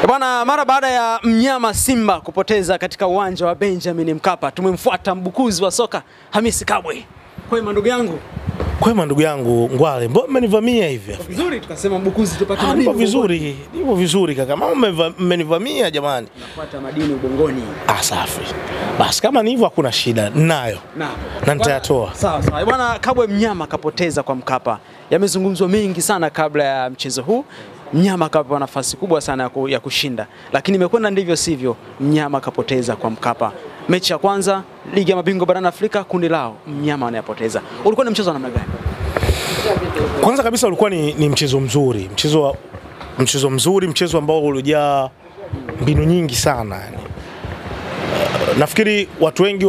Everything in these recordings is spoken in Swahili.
Bwana, mara baada ya mnyama Simba kupoteza katika uwanja wa Benjamin Mkapa, tumemfuata mbukuzi wa soka Hamisi Kabwe. Kwema ndugu yangu. Kwema ndugu yangu Ngwale, mbona mmenivamia hivi? Vizuri, tukasema mbukuzi tupate madini. Nipo vizuri kaka. Mama mmenivamia jamani. Nafuata madini ubongoni. Safi. Basi kama ni hivyo hakuna shida nayo. Na nitayatoa. Sawa sawa. Bwana Kabwe, mnyama kapoteza kwa Mkapa. Yamezungumzwa mengi sana kabla ya mchezo huu. Mnyama kapewa nafasi kubwa sana ya kushinda, lakini imekwenda ndivyo sivyo. Mnyama kapoteza kwa Mkapa. Mechi ya kwanza ligi ya mabingwa barani Afrika, kundi lao, mnyama anayapoteza. Ulikuwa ni mchezo wa namna gani? Kwanza kabisa ulikuwa ni mchezo mzuri, mchezo ambao ulijaa mbinu nyingi sana yani. Nafikiri watu wengi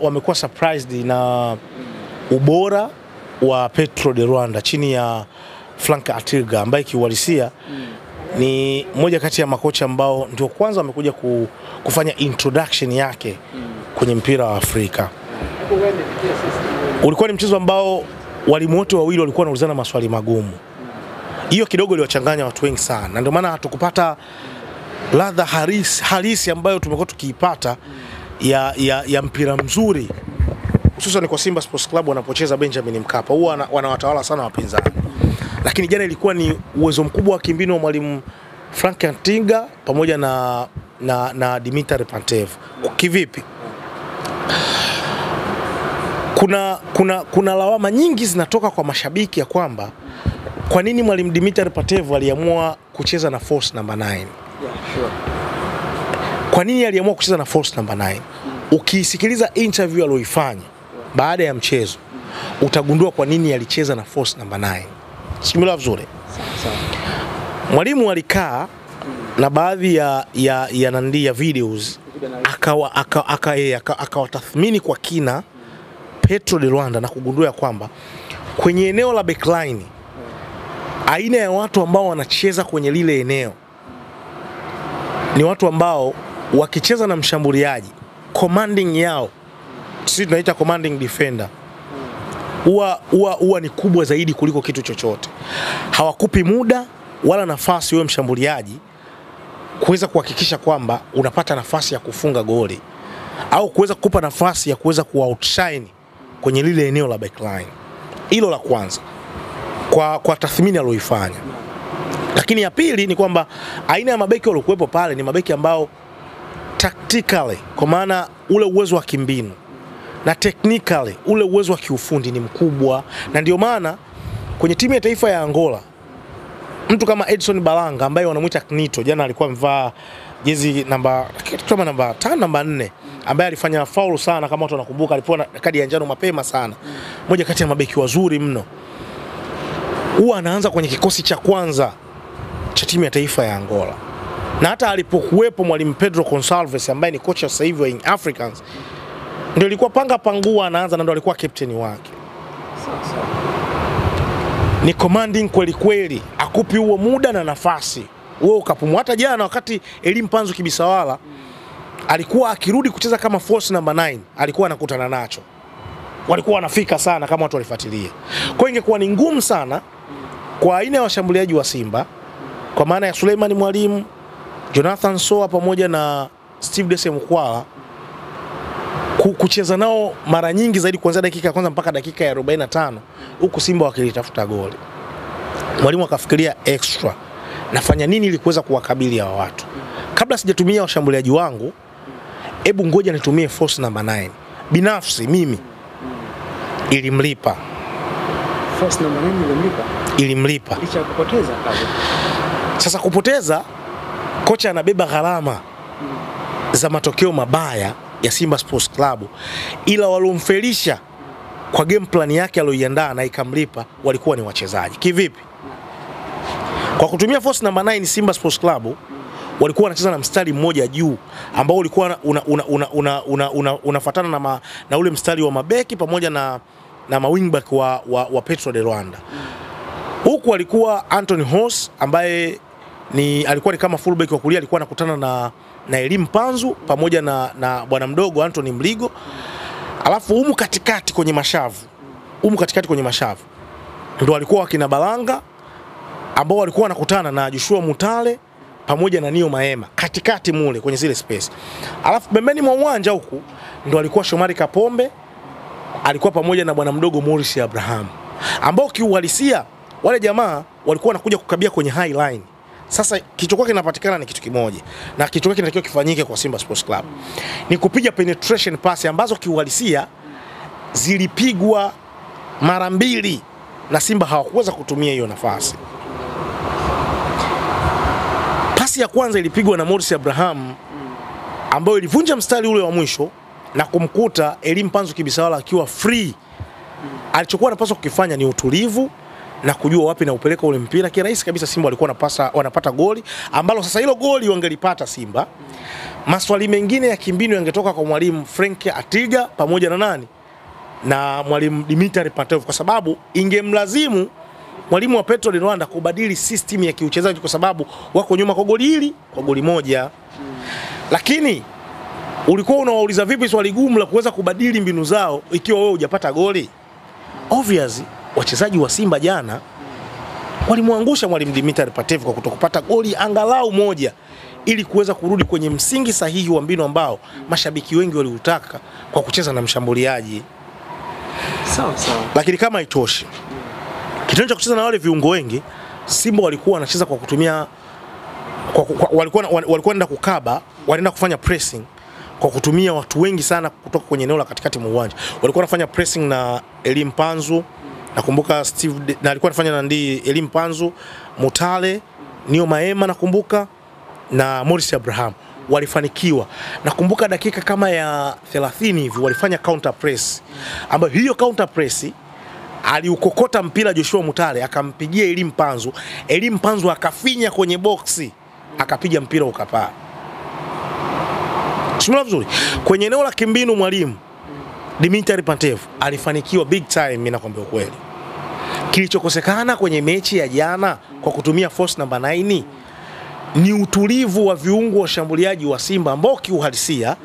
wamekuwa surprised na ubora wa Petro de Rwanda chini ya Frank Atiga ambaye kiuhalisia ni moja kati ya makocha ambao ndio kwanza wamekuja kufanya introduction yake kwenye mpira wa Afrika. Ulikuwa ni mchezo ambao walimu wote wawili walikuwa wanaulizana maswali magumu. Hiyo kidogo iliwachanganya watu wengi sana. Na ndio maana hatukupata ladha halisi ambayo tumekuwa tukiipata ya mpira mzuri. Hususan kwa Simba Sports Club wanapocheza Benjamin Mkapa. Huwa wanawatawala sana wapinzani. Lakini jana ilikuwa ni uwezo mkubwa wa kimbinu wa mwalimu Frank Atiga pamoja na Dimitri Pantev. Kivipi? Kuna lawama nyingi zinatoka kwa mashabiki ya kwamba kwa nini mwalimu Dimitri Pantev aliamua kucheza na force number 9? Kwa nini aliamua kucheza na force number 9? Ukisikiliza interview aliyoifanya baada ya mchezo utagundua kwa nini alicheza na force number 9. Simula vizuri. Mwalimu alikaa na baadhi ya videos akawatathmini kwa kina Petro de Rwanda na kugundua kwamba kwenye eneo la backline aina ya watu ambao wanacheza kwenye lile eneo ni watu ambao wakicheza na mshambuliaji commanding yao, sisi tunaita commanding defender, huwa ni kubwa zaidi kuliko kitu chochote. Hawakupi muda wala nafasi wewe mshambuliaji kuweza kuhakikisha kwamba unapata nafasi ya kufunga goli au kuweza kukupa nafasi ya kuweza kuoutshine kwenye lile eneo la backline. Hilo la kwanza kwa tathmini aliyoifanya. Lakini ya pili ni kwamba aina ya mabeki waliokuwepo pale ni mabeki ambao tactically, kwa maana ule uwezo wa kimbinu, na technically ule uwezo wa kiufundi ni mkubwa. Na ndio maana kwenye timu ya taifa ya Angola mtu kama Edson Balanga ambaye wanamuita Knito, jana alikuwa amevaa jezi namba 5 namba 4, ambaye alifanya foul sana kama watu wanakumbuka, alipewa kadi ya njano mapema sana. Moja kati ya mabeki wazuri mno. Huwa anaanza kwenye kikosi cha kwanza cha timu ya taifa ya Angola. Na hata alipokuwepo mwalimu Pedro Gonçalves ambaye ni kocha sasa hivi wa Young Africans, ndio alikuwa panga pangua anaanza na ndio alikuwa captain wake. Ni commanding kweli kweli, akupi huo muda na nafasi wewe ukapumua. Hata jana wakati Elim Panzu Kibisawala alikuwa akirudi kucheza kama force number 9, alikuwa anakutana nacho. Walikuwa wanafika sana kama watu walifuatilia. Kwa hiyo ingekuwa ni ngumu sana kwa aina ya washambuliaji wa Simba, kwa maana ya Suleiman Mwalimu, Jonathan Soa pamoja na Steve Dese Mkwala, kucheza nao mara nyingi zaidi kuanzia dakika ya kwanza mpaka dakika ya 45 huku Simba wakilitafuta goli. Mwalimu akafikiria extra, nafanya nini ili kuweza kuwakabili hawa watu? Kabla sijatumia washambuliaji wangu, hebu ngoja nitumie force number 9. Binafsi mimi ilimlipa. Force number 9 ilimlipa. Licha ya kupoteza Kabwe. Sasa kupoteza, kocha anabeba gharama za matokeo mabaya ya Simba Sports Club, ila walomfelisha kwa game plan yake aliyoiandaa na ikamlipa walikuwa ni wachezaji. Kivipi? Kwa kutumia force number 9 Simba Sports Club walikuwa wanacheza na mstari mmoja juu ambao ulikuwa unafuatana na ule mstari wa mabeki pamoja na mawingback wa Petro de Rwanda. Huku alikuwa Anthony Hoss ambaye alikuwa ni kama fullback wa kulia, alikuwa anakutana na Elim Panzu pamoja na bwana mdogo Anthony Mligo. Alafu humu katikati kwenye mashavu ndio walikuwa wakina Balanga ambao walikuwa wanakutana na Joshua Mutale pamoja na Nio Maema katikati mule kwenye zile space. Alafu pembeni mwa uwanja huku ndo alikuwa Shomari Kapombe, alikuwa pamoja na bwana mdogo Morris Abraham, ambao kiuhalisia wale jamaa walikuwa wanakuja kukabia kwenye high line. Sasa kilichokuwa kinapatikana ni kitu kimoja, na kilichokuwa kinatakiwa kifanyike kwa Simba Sports Club ni kupiga penetration pass ambazo kiuhalisia zilipigwa mara mbili na Simba hawakuweza kutumia hiyo nafasi. Pasi ya kwanza ilipigwa na Morris Abraham ambayo ilivunja mstari ule wa mwisho na kumkuta Elie Mpanzu Kibisawala akiwa free. Alichokuwa anapaswa kukifanya ni utulivu na kujua wapi na upeleka ule mpira. Kirahisi kabisa Simba walikuwa wanapata goli ambalo sasa hilo goli wangelipata Simba. Maswali mengine ya kimbinu yangetoka kwa mwalimu Frank Atiga pamoja na nani? Na mwalimu Dimitri Pantev, kwa sababu ingemlazimu mwalimu wa Petro de Rwanda kubadili system ya kiuchezaji kwa sababu wako nyuma kwa goli hili kwa goli moja. Lakini ulikuwa unawauliza vipi swali gumu la kuweza kubadili mbinu zao ikiwa wewe hujapata goli? Obviously wachezaji wa Simba jana walimwangusha mwalimu Dimitri Pantev kwa kutokupata goli angalau moja ili kuweza kurudi kwenye msingi sahihi wa mbinu ambao mashabiki wengi waliutaka kwa kucheza na mshambuliaji. Sawa. Lakini kama haitoshi, kitendo cha kucheza na wale viungo wengi, Simba walikuwa wanacheza kwa kutumia walikuwa wanaenda kukaba, wanaenda kufanya pressing kwa kutumia watu wengi sana kutoka kwenye eneo la katikati mwa uwanja. Walikuwa wanafanya pressing na Elie Mpanzu, nakumbuka Steve na alikuwa anafanya na Elie Mpanzu, Mutale, Nio Maema nakumbuka na Morris Abraham. Walifanikiwa. Nakumbuka dakika kama ya 30 hivi walifanya counter press, ambayo hiyo counter press aliukokota mpira Joshua Mutale akampigia Elie Mpanzu. Elie Mpanzu akafinya kwenye boxi akapiga mpira ukapaa. Simula vizuri. Kwenye eneo la kimbinu mwalimu Dimitri Pantev alifanikiwa big time, mimi nakwambia ukweli. Kilichokosekana kwenye mechi ya jana kwa kutumia force number 9 ni utulivu wa viungo wa shambuliaji wa Simba ambao kiuhalisia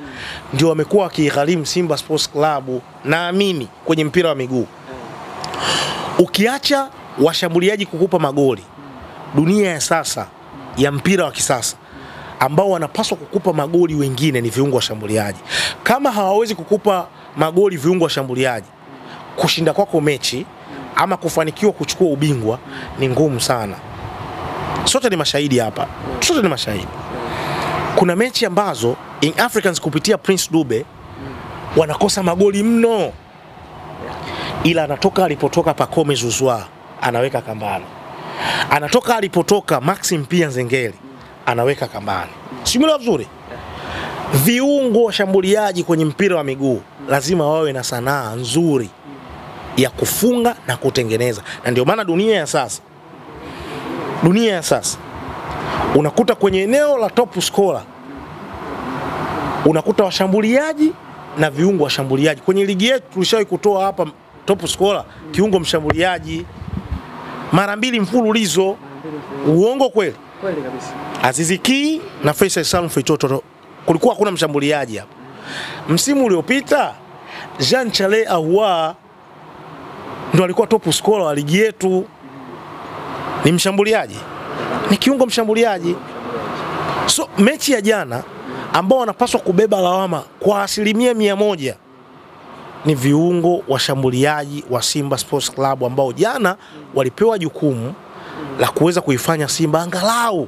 ndio wamekuwa wakigharimu Simba Sports Club naamini kwenye mpira wa miguu. Ukiacha washambuliaji kukupa magoli, dunia ya sasa ya mpira wa kisasa ambao wanapaswa kukupa magoli wengine ni viungo wa shambuliaji. Kama hawawezi kukupa magoli viungo wa shambuliaji, kushinda kwako mechi ama kufanikiwa kuchukua ubingwa ni ngumu sana. Sote ni mashahidi hapa. Sote ni mashahidi. Kuna mechi ambazo Young Africans kupitia Prince Dube wanakosa magoli mno, ila anatoka alipotoka Pacome Zouzoua anaweka kambani. Anatoka alipotoka Maxim Pia Nzengeli anaweka kambani. Simula vizuri. Viungo washambuliaji kwenye mpira wa miguu lazima wawe na sanaa nzuri ya kufunga na kutengeneza. Na ndio maana dunia ya sasa unakuta kwenye eneo la top scorer unakuta washambuliaji na viungo washambuliaji. Kwenye ligi yetu tulishawahi kutoa hapa top scorer kiungo mshambuliaji mara 2 mfululizo. Uongo kweli? Kweli kabisa. Aziz Ki na Faisal Salum Feitoto kulikuwa hakuna mshambuliaji hapa. Msimu uliopita Jean Charles Ahoua ndo alikuwa top scorer wa ligi yetu. Ni mshambuliaji, ni kiungo mshambuliaji. So mechi ya jana ambao wanapaswa kubeba lawama kwa 100% ni viungo washambuliaji wa Simba Sports Club ambao jana walipewa jukumu la kuweza kuifanya Simba angalau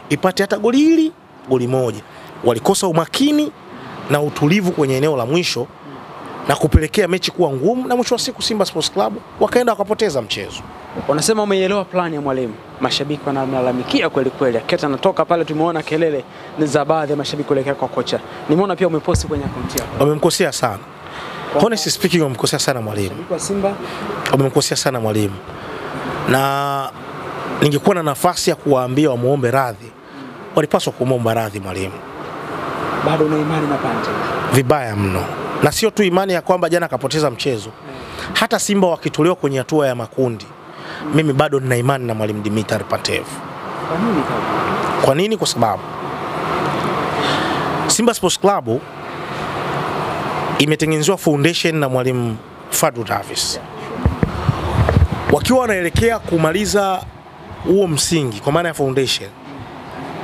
ipate hata goli hili, goli moja. Walikosa umakini na utulivu kwenye eneo la mwisho na kupelekea mechi kuwa ngumu, na mwisho wa siku Simba Sports Club wakaenda wakapoteza mchezo. Wanasema umeelewa plani ya mwalimu. Mashabiki wanalalamikia kweli kweli. Aketa anatoka pale, tumeona kelele za baadhi ya mashabiki kuelekea kwa kocha. Nimeona pia umeposti kwenye akaunti yako. Wamemkosea sana. Honestly speaking, wamemkosea sana mwalimu. Kwa Simba wamemkosea sana mwalimu. Na ningekuwa na nafasi ya kuwaambia wamuombe radhi, walipaswa kumuomba radhi mwalimu. Bado una imani na Pante? Vibaya mno. Na sio tu imani ya kwamba jana akapoteza mchezo. Hata Simba wakitolewa kwenye hatua ya makundi, mimi bado nina imani na mwalimu Dimitri Pantev. Kwa nini kama? Kwa nini? Kwa sababu Simba Sports Club imetengenezwa foundation na mwalimu Fadlu Davis. Wakiwa wanaelekea kumaliza huo msingi kwa maana ya foundation,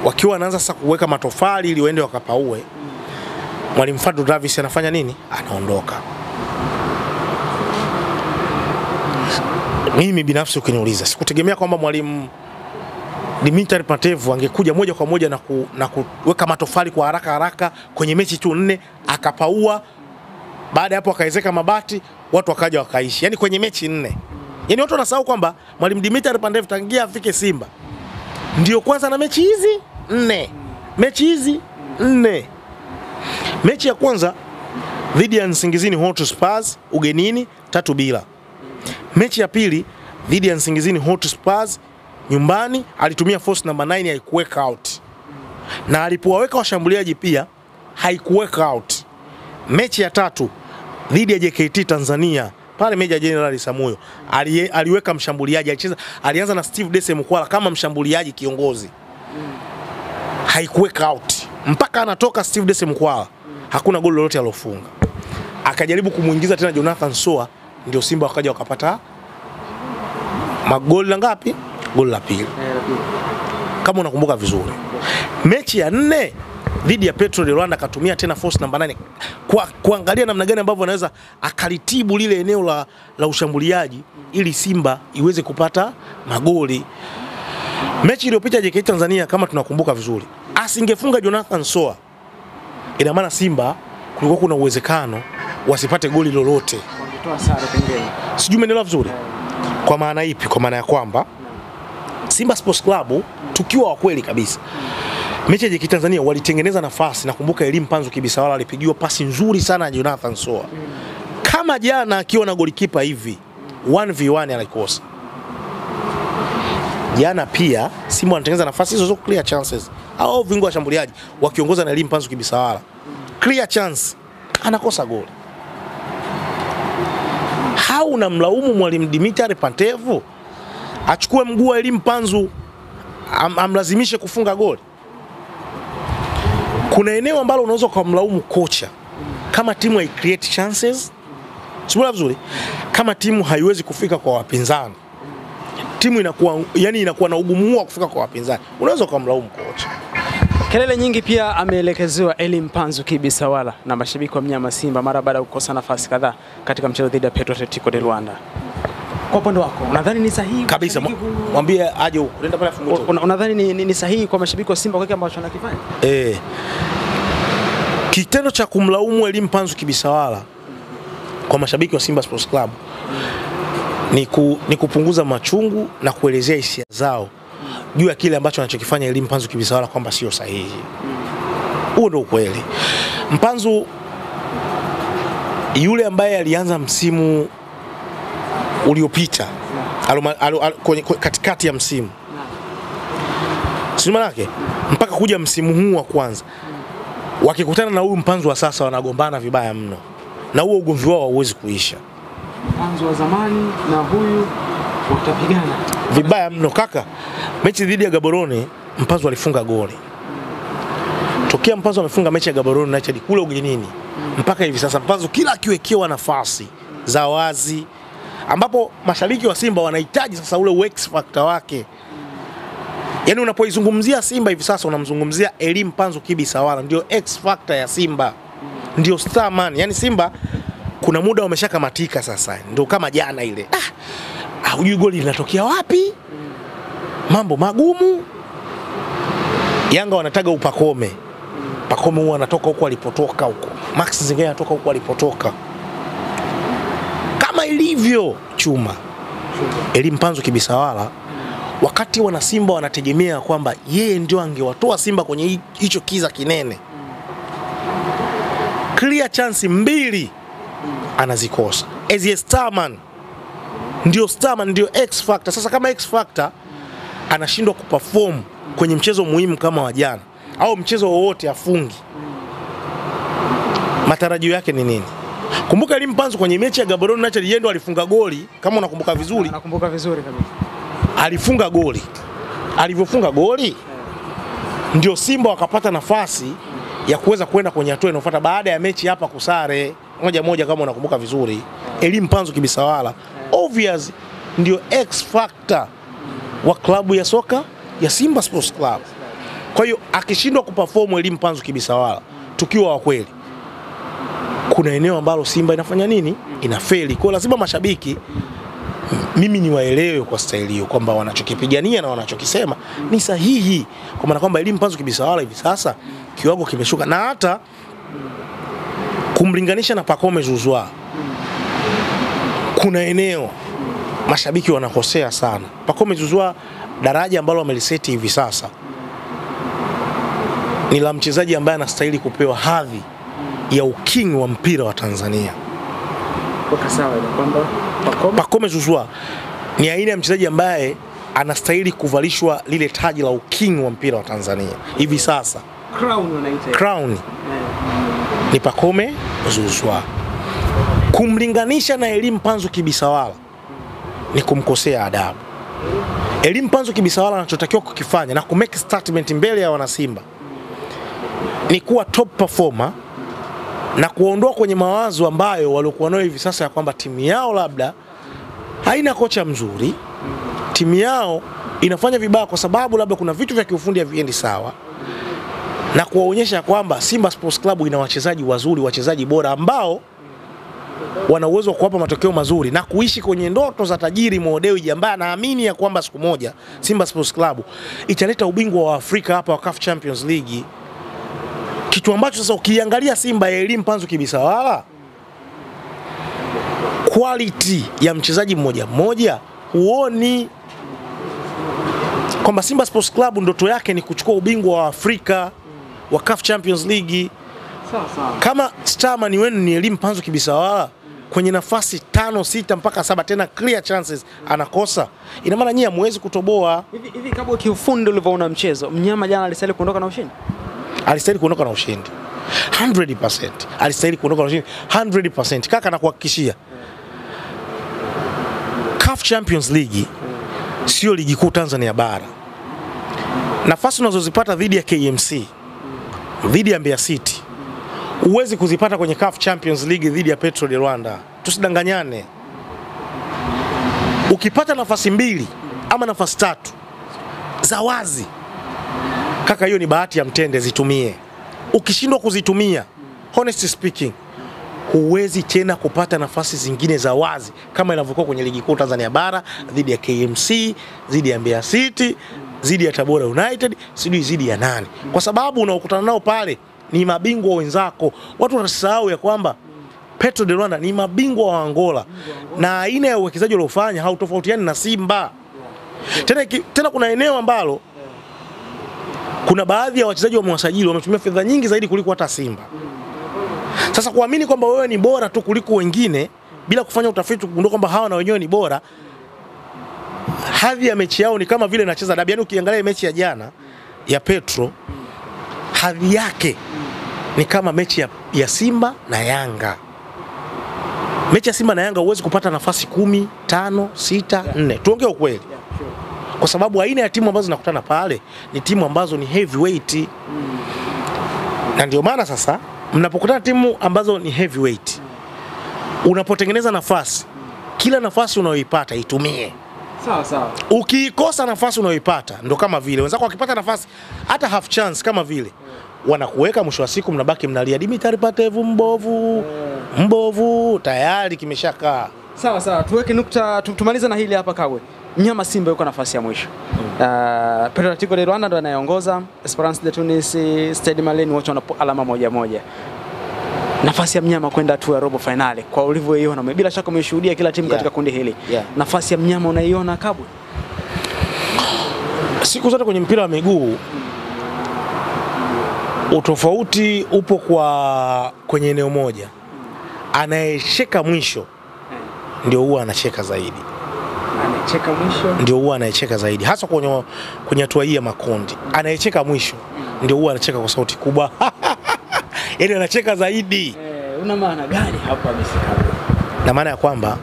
wakiwa wanaanza sasa kuweka matofali ili waende wakapaue, Mwalimu Fadlu Davis anafanya nini? Anaondoka. Mimi binafsi ukiniuliza, sikutegemea kwamba Mwalimu Dimitar Pantev angekuja moja kwa moja na kuweka matofali kwa haraka kwenye mechi tu 4 akapaua. Baada hapo akaezeka mabati, watu wakaja wakaishi. Yaani kwenye mechi 4. Yaani watu wanasahau kwamba Mwalimu Dimitar Pantev tangia afike Simba ndio kwanza na mechi hizi 4. Mechi hizi 4. Mechi ya kwanza dhidi ya Nsingizini Hotspurs ugenini 3-0. Mechi ya pili dhidi ya Nsingizini Hotspurs nyumbani alitumia force number 9 haikuweka out. Na alipowaweka washambuliaji pia haikuweka out. Mechi ya tatu dhidi ya JKT Tanzania pale Meja General Samuyo aliweka mshambuliaji, alianza na Steve Dese Mkwala kama mshambuliaji kiongozi. Haikuweka out. Mpaka anatoka Steve Dese Mkwala hakuna goli lolote alofunga. Akajaribu kumuingiza tena Jonathan Soa, ndio Simba wakaja wakapata magoli ngapi? Goli la pili. Kama unakumbuka vizuri. Mechi ya 4 dhidi ya Petro de Rwanda akatumia tena force number 9 kuangalia namna gani ambavyo anaweza akalitibu lile eneo la ushambuliaji ili Simba iweze kupata magoli. Mechi iliyopita JKT Tanzania kama tunakumbuka vizuri, asingefunga Jonathan Soa, ina maana Simba kulikuwa kuna uwezekano wasipate goli lolote. Wangetoa sare pengine. Sijui umeelewa vizuri. Kwa maana ipi? Kwa maana ya kwamba Simba Sports Club tukiwa wa kweli kabisa, mechi ya JKT Tanzania walitengeneza nafasi. Nakumbuka Elim Panzu Kibisawala alipigiwa pasi nzuri sana ya Jonathan Soa. Kama jana akiwa na golikipa hivi 1v1 alikosa. Jana pia Simba wanatengeneza nafasi hizo clear chances. Hao vingo washambuliaji wakiongoza na Elim Panzu Kibisawala. Clear chance anakosa goli. Hauna mlaumu Mwalimu Dimitar Pantev achukue mguu wa Elim Panzu amlazimishe kufunga goli? Kuna eneo ambalo unaweza kumlaumu kocha kama timu hai create chances, sio vizuri, kama timu haiwezi kufika kwa wapinzani, timu inakuwa na ugumu wa kufika kwa wapinzani, unaweza kumlaumu kocha. Kelele nyingi pia ameelekezewa Elim Panzu Kibisawala na mashabiki wa mnyama Simba mara baada ya kukosa nafasi kadhaa katika mchezo dhidi ya Petro Atletico de Luanda. Kwa upande wako unadhani ni sahihi kabisa? Mwambie aje huko, nenda pale afungue. Unadhani ni sahihi kwa mashabiki wa Simba kwa kile ambacho wanakifanya? Kitendo cha kumlaumu Elim Panzu Kibisawala kwa mashabiki wa Simba Sports Club ni kupunguza machungu na kuelezea hisia zao juu ya kile ambacho anachokifanya Elim Panzu Kibisawala kwamba sio sahihi. Huo ndio ukweli. Mpanzu yule ambaye alianza msimu uliopita katikati ya msimu, sio manake mpaka kuja msimu huu wa kwanza, wakikutana na huyu Mpanzu wa sasa wanagombana vibaya mno, na huo ugomvi wao hauwezi kuisha. Mpanzu wa zamani na huyu watapigana vibaya mno kaka. Mechi dhidi ya Gaborone Mpanzu alifunga goli. Tokea Mpanzu amefunga mechi ya Gaborone United kule ugenini mpaka hivi sasa Mpanzu kila akiwekewa nafasi za wazi, ambapo mashabiki wa Simba wanahitaji sasa ule X factor wake. Yaani unapoizungumzia Simba hivi sasa unamzungumzia Elim Panzu Kibisawala, ndio X factor ya Simba, ndio star man. Yaani Simba kuna muda wameshakamatika sasa, ndio kama jana ile. Hujui goli linatokea wapi? Mambo magumu. Yanga wanataga upakome. Pakome huwa anatoka huko alipotoka huko. Max Zingine anatoka huko alipotoka. Kama ilivyo chuma. Elim Panzu Kibisawala wakati wana Simba wanategemea kwamba yeye ndio angewatoa Simba kwenye hicho kiza kinene, clear chance 2 anazikosa. As a starman, ndio X factor. Sasa kama X factor anashindwa kuperform kwenye mchezo muhimu kama wa jana au mchezo wowote afungi, matarajio yake ni nini? Kumbuka Elim Panzu kwenye mechi ya Gaborone United yeye ndo alifunga goli, kama unakumbuka vizuri. Nakumbuka vizuri kabisa. Alifunga goli. Alivyofunga goli ndio Simba wakapata nafasi ya kuweza kwenda kwenye hatua inayofuata baada ya mechi hapa kusare 1-1 kama unakumbuka vizuri. Elim Panzu Kibisawala obvious ndio X factor wa klabu ya soka ya Simba Sports Club. Kwa hiyo akishindwa kuperform Elie Mpanzu Kibisawala, tukiwa wa kweli, kuna eneo ambalo Simba inafanya nini? Inafeli. Kwa lazima mashabiki mimi niwaelewe kwa staili hiyo kwamba wanachokipigania na wanachokisema ni sahihi, kwa maana kwamba Elie Mpanzu Kibisawala hivi sasa kiwango kimeshuka, na hata kumlinganisha na Pacome Zouzoua kuna eneo mashabiki wanakosea sana. Pacome Zouzoua daraja ambalo wameliseti hivi sasa ni la mchezaji ambaye anastahili kupewa hadhi ya uking wa mpira wa Tanzania. Kwa sawa ile kwamba Pacome Zouzoua ni aina ya mchezaji ambaye anastahili kuvalishwa lile taji la uking wa mpira wa Tanzania hivi sasa. Crown wanaita. Crown ni Pacome Zouzoua. Kumlinganisha na Elie Mpanzu Kibisawala ni kumkosea adabu. Elie Mpanzu Kibisawala anachotakiwa kukifanya na kumake statement mbele ya wanasimba ni kuwa top performer na kuondoa kwenye mawazo ambayo waliokuwa nayo hivi sasa ya kwamba timu yao labda haina kocha mzuri, timu yao inafanya vibaya kwa sababu labda kuna vitu vya kiufundi haviendi sawa, na kuwaonyesha kwamba Simba Sports Club ina wachezaji wazuri, wachezaji bora ambao wana uwezo wa kuwapa matokeo mazuri na kuishi kwenye ndoto za tajiri Mo Dewji ambaye anaamini ya kwamba siku moja Simba Sports Club italeta ubingwa wa Afrika hapa wa CAF Champions League. Kitu ambacho sasa ukiangalia Simba ya Elie Mpanzu Kibisawala, quality ya mchezaji mmoja mmoja huoni kwamba Simba Sports Club ndoto yake ni kuchukua ubingwa wa Afrika wa CAF Champions League. Kama starman wenu ni Elie Mpanzu Kibisawala kwenye nafasi 5, 6 mpaka 7 tena clear chances anakosa, ina maana nyinyi hamwezi kutoboa. Hivi kabla kiufundi ulivyoona mchezo, mnyama jana alistahili kuondoka na ushindi? Alistahili kuondoka na ushindi 100%. Alistahili kuondoka na ushindi 100%. Kaka nakuhakikishia, CAF Champions League sio ligi kuu Tanzania bara. Nafasi unazozipata dhidi ya KMC, dhidi ya Mbeya City, uwezi kuzipata kwenye CAF Champions League dhidi ya Petro de Rwanda. Tusidanganyane. Ukipata nafasi 2 ama nafasi 3 za wazi, kaka, hiyo ni bahati ya mtende, zitumie. Ukishindwa kuzitumia, honestly speaking, huwezi tena kupata nafasi zingine za wazi kama inavyokuwa kwenye ligi kuu Tanzania bara dhidi ya KMC, dhidi ya Mbeya City, dhidi ya Tabora United, dhidi ya nani. Kwa sababu unaokutana nao pale ni mabingwa wenzako. Watu wanasahau ya kwamba Petro de Rwanda ni mabingwa wa Angola na aina ya uwekezaji waliofanya hautofautiani na Simba. Tena kuna eneo ambalo kuna baadhi ya wachezaji wamewasajili wametumia fedha nyingi zaidi kuliko hata Simba. Sasa kuamini kwamba wewe ni bora tu kuliko wengine bila kufanya utafiti kugundua kwamba hawa na wenyewe ni bora, hadhi ya mechi yao ni kama vile nacheza dabi. Yaani ukiangalia mechi ya jana ya Petro, hadhi yake ni kama mechi ya Simba na Yanga. Mechi ya Simba na Yanga huwezi kupata nafasi 10, 5, 6, 4. Tuongee ukweli. Kwa sababu aina ya timu ambazo zinakutana pale ni timu ambazo ni heavyweight. Na ndio maana sasa mnapokutana timu ambazo ni heavyweight, unapotengeneza nafasi, kila nafasi unayoipata itumie. Sawa sawa. Ukiikosa nafasi unayoipata, ndo kama vile wenzako wakipata nafasi hata half chance kama vile wanakuweka, mwisho wa siku mnabaki mnalia Dimitar Pantev mbovu, tayari kimeshakaa. Sawa sawa, tuweke nukta, tumaliza na hili hapa Kagwe. Mnyama Simba yuko nafasi ya mwisho. Petro de Rwanda ndo anayeongoza, Esperance de Tunis, Stade Malien wote wana alama 1-1. Nafasi ya mnyama kwenda tu ya robo finali kwa ulivyoiona, bila shaka umeshuhudia kila timu katika kundi hili. Nafasi ya mnyama unaiona Kabwe? Siku zote kwenye mpira wa miguu utofauti upo kwenye eneo moja. Anayecheka mwisho ndio huwa anacheka zaidi. Anayecheka mwisho ndio huwa anayecheka zaidi, hasa kwenye hatua hii ya makundi. Anayecheka mwisho ndio huwa anacheka kwa sauti kubwa. Yaani anacheka zaidi. Una maana gani hapa Kabwe? Na maana ya kwamba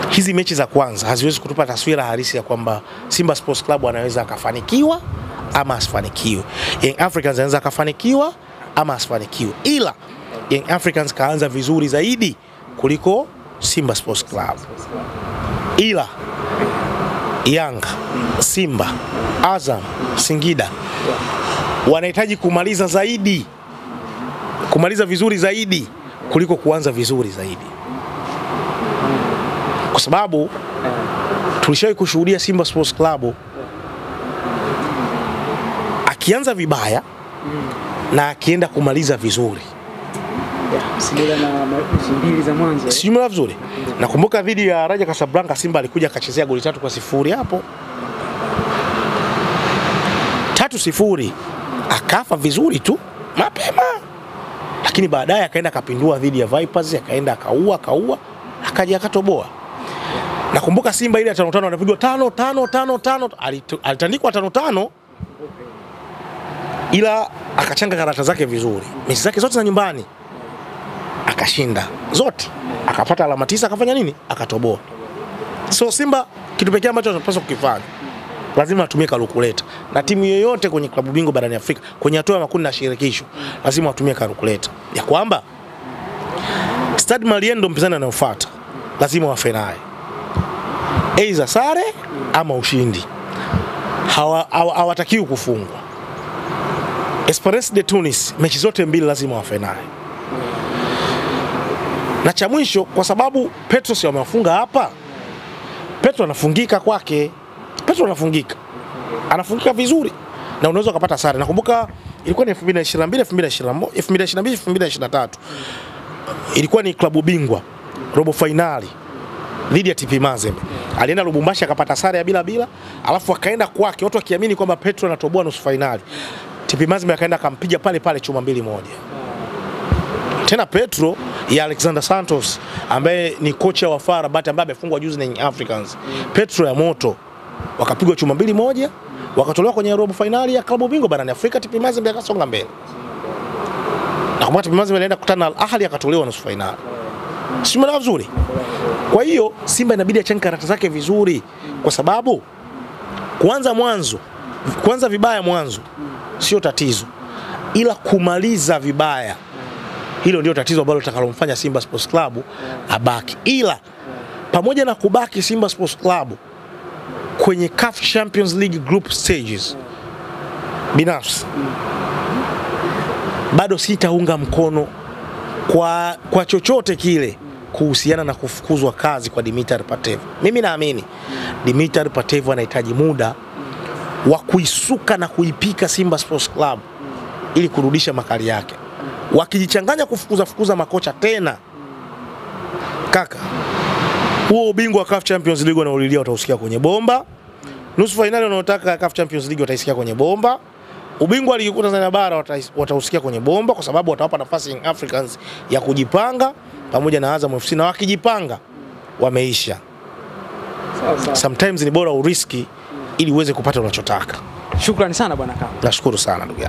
hizi mechi za kwanza haziwezi kutupa taswira halisi ya kwamba Simba Sports Club anaweza akafanikiwa ama asifanikiwe. Young Africans anaweza akafanikiwa ama asifanikiwe. Ila Young Africans kaanza vizuri zaidi kuliko Simba Sports Club. Ila Yanga, Simba, Azam, Singida wanahitaji kumaliza zaidi, kumaliza vizuri zaidi kuliko kuanza vizuri zaidi, kwa sababu tulishawahi kushuhudia Simba Sports Club akianza vibaya na akienda kumaliza vizuri. Simba na mbili za mwanzo. Simba vizuri. Nakumbuka dhidi ya Raja Casablanca Simba alikuja akachezea goli 3-0 hapo. 3-0 akafa vizuri tu mapema. Lakini baadaye akaenda akapindua dhidi ya Vipers, akaenda akaua, akaja akatoboa. Nakumbuka Simba ile ya 5-5 anapigwa 5-5 alitandikwa 5-5 ila akachanga karata zake vizuri. Mechi zake zote za nyumbani akashinda zote, akapata alama 9, akafanya nini? Akatoboa. So Simba kitu pekee ambacho anapaswa kukifanya, lazima atumie calculator. Na timu yoyote kwenye klabu bingwa barani Afrika kwenye hatua ya makundi na shirikisho lazima atumie calculator ya kwamba Stade Malien ndo mpinzani anayofuata, lazima wafe naye, aidha sare ama ushindi. Hawatakiwi kufungwa. Esperance de Tunis mechi zote mbili lazima wafe naye. Na cha mwisho, kwa sababu Petro si wamefunga hapa, Petro anafungika kwake. Petro anafungika vizuri na unaweza kupata sare. Nakumbuka ilikuwa ni 2022 2023 ilikuwa ni klabu bingwa robo finali dhidi ya TP Mazembe. Alienda Lubumbashi akapata sare ya bila, alafu akaenda kwake watu wakiamini kwamba Petro anatoboa nusu finali. TP Mazembe akaenda akampiga pale chuma 2-1. Tena Petro ya Alexander Santos ambaye ni kocha wa FAR Rabat ambaye amefungwa juzi na Young Africans. Petro ya moto wakapigwa chuma 2-1, wakatolewa kwenye robo finali ya klabu bingwa barani Afrika. TP Mazembe akasonga mbele. Na kama TP Mazembe alienda kukutana na Al Ahly akatolewa nusu finali. Simba vizuri. Kwa hiyo Simba inabidi achane karata zake vizuri, kwa sababu kuanza vibaya mwanzo sio tatizo, ila kumaliza vibaya hilo ndio tatizo ambalo litakalomfanya Simba Sports Club abaki. Ila pamoja na kubaki Simba Sports Club kwenye CAF Champions League group stages, binafsi bado sitaunga mkono kwa chochote kile kuhusiana na kufukuzwa kazi kwa Dimitar Pantev. Mimi naamini Dimitar Pantev anahitaji muda wa kuisuka na kuipika Simba Sports Club ili kurudisha makali yake. Wakijichanganya kufukuza makocha tena, kaka, huo ubingwa wa CAF Champions League wanaolilia watausikia kwenye bomba. Nusu finali wanaotaka CAF Champions League wataisikia kwenye bomba. Ubingwa ligi kuu Tanzania bara watausikia kwenye bomba, kwa sababu watawapa nafasi Young Africans ya kujipanga pamoja na Azam FC, na wakijipanga wameisha. Sometimes ni bora uriski ili uweze kupata unachotaka. Shukrani sana bwana Kaka. Nashukuru sana ndugu yangu.